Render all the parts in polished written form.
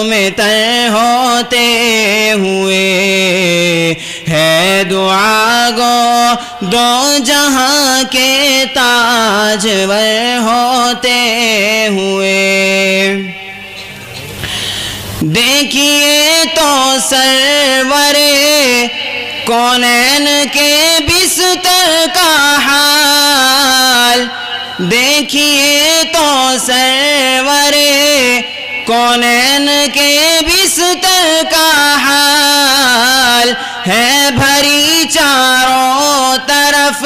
میں تر ہوتے ہوئے، ہے دعا گو دو جہاں کے تاجور ہوتے ہوئے۔ دیکھیے تو سرور کونین کے بستر کا حال، دیکھیے تو سرور کونین کے بستر کا حال، ہے بھری چاروں طرف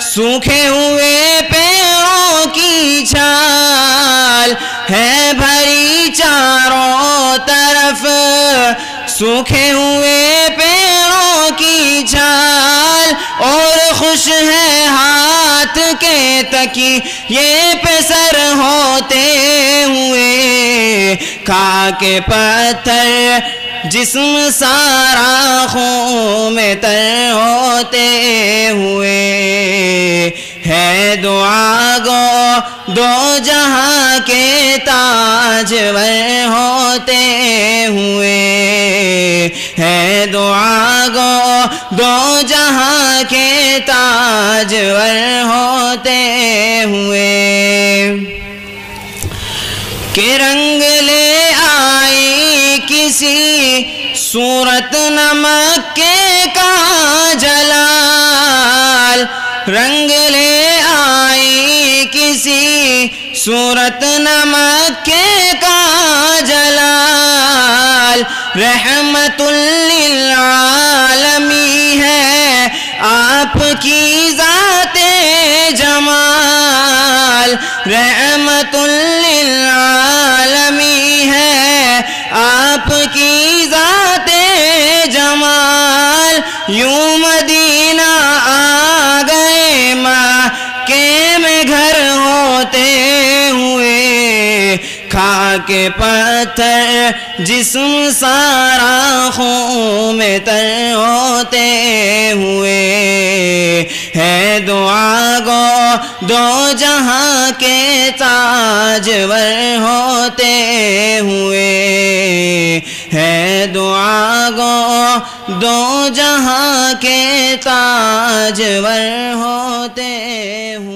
سوکھے ہوئے پیروں کی چھال، ہے بھری چاروں طرف سوکھے ہوئے پیروں کی چھال، اور خوش ہے ہاتھ کے تکیے پہ سر ہوتے ہوئے، کھا کے پتھر جسم سارا خون میں تر ہوتے ہوئے، ہے دعا گو دو جہاں کے تاجور ہوتے ہوئے، ہے دعا گو دو جہاں کے تاجور ہوتے ہوئے، کہ رنگ لے آئی کسی صورت نمک کا جلال، رنگ لے آئی کسی صورت نمک کا جلال، رحمت للعالمی ہے آپ کی ذات جمال، رحمت للعالمی ہے آپ کی ذات جمال، یوں مدینہ آ گئے مکے میں گھر ہوتے ہوئے، کھا کے پتھر جسم سارا خون میں تر ہوتے ہوئے، ہے دعا گو دو جہاں کے تاجور ہوتے ہوئے، ہے دعا گو دو جہاں کے تاجور ہوتے ہوئے۔